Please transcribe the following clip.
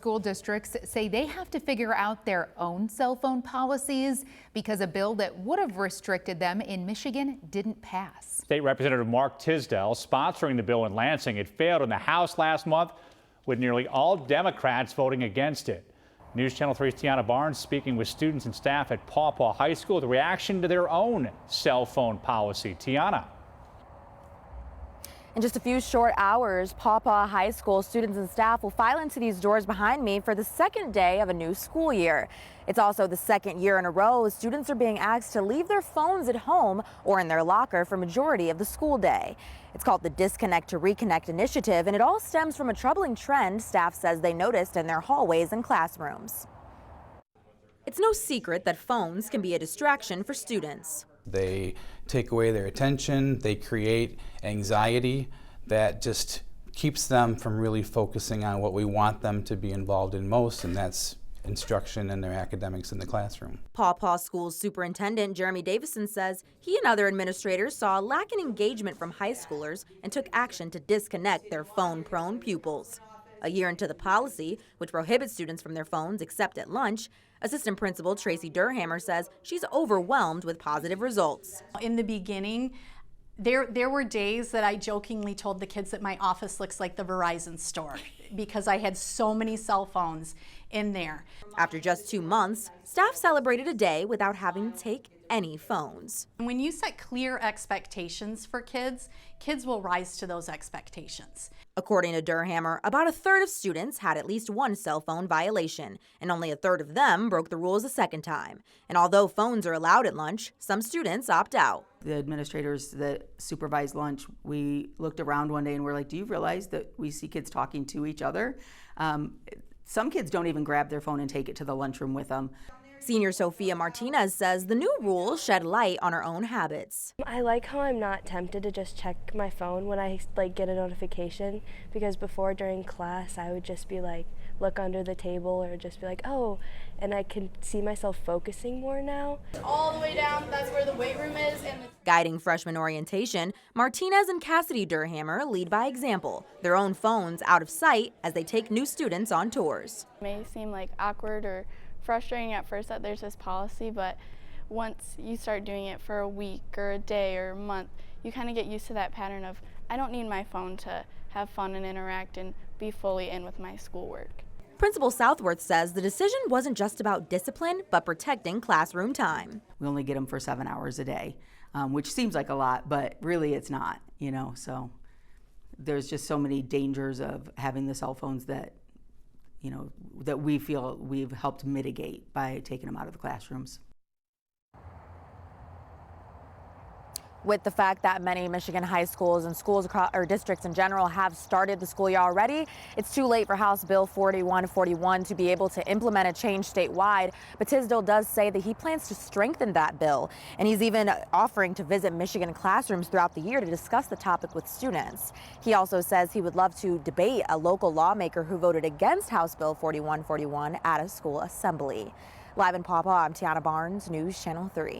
School districts say they have to figure out their own cell phone policies because a bill that would have restricted them in Michigan didn't pass. State Representative Mark Tisdel sponsoring the bill in Lansing. It failed in the House last month with nearly all Democrats voting against it. News Channel 3's Tiana Barnes speaking with students and staff at Paw Paw High School, the reaction to their own cell phone policy. Tiana. In just a few short hours, Paw Paw High School students and staff will file into these doors behind me for the second day of a new school year. It's also the second year in a row students are being asked to leave their phones at home or in their locker for majority of the school day. It's called the Disconnect to Reconnect initiative, and it all stems from a troubling trend staff says they noticed in their hallways and classrooms. It's no secret that phones can be a distraction for students. They take away their attention, they create anxiety that just keeps them from really focusing on what we want them to be involved in most, and that's instruction and their academics in the classroom. Paw Paw School's Superintendent Jeremy Davison says he and other administrators saw a lack in engagement from high schoolers and took action to disconnect their phone-prone pupils. A year into the policy, which prohibits students from their phones except at lunch, Assistant Principal Tracy Durhammer says she's overwhelmed with positive results. In the beginning, there were days that I jokingly told the kids that my office looks like the Verizon store because I had so many cell phones in there. After just 2 months, staff celebrated a day without having to take any phones. When you set clear expectations for kids, kids will rise to those expectations. According to Durhammer, about a third of students had at least one cell phone violation, and only a third of them broke the rules a second time. And although phones are allowed at lunch, some students opt out. The administrators that supervise lunch, we looked around one day and we're like, do you realize that we see kids talking to each other? Some kids don't even grab their phone and take it to the lunchroom with them. Senior Sophia Martinez says the new rules shed light on her own habits. I like how I'm not tempted to just check my phone when I get a notification, because before during class I would just be like look under the table or just be like, oh, and I can see myself focusing more now. All the way down, that's where the weight room is. Guiding freshman orientation, Martinez and Cassidy Durhammer lead by example, their own phones out of sight as they take new students on tours. It may seem like awkward or frustrating at first that there's this policy, but once you start doing it for a week or a day or a month, you kind of get used to that pattern of, I don't need my phone to have fun and interact and be fully in with my schoolwork. Principal Southworth says the decision wasn't just about discipline, but protecting classroom time. We only get them for 7 hours a day, which seems like a lot, but really it's not, so there's just so many dangers of having the cell phones that that we feel we've helped mitigate by taking them out of the classrooms. With the fact that many Michigan high schools and schools across, or districts in general, have started the school year already, it's too late for House Bill 4141 to be able to implement a change statewide. But Tisdel does say that he plans to strengthen that bill, and he's even offering to visit Michigan classrooms throughout the year to discuss the topic with students. He also says he would love to debate a local lawmaker who voted against House Bill 4141 at a school assembly. Live in Paw Paw, I'm Tiana Barnes, News Channel 3.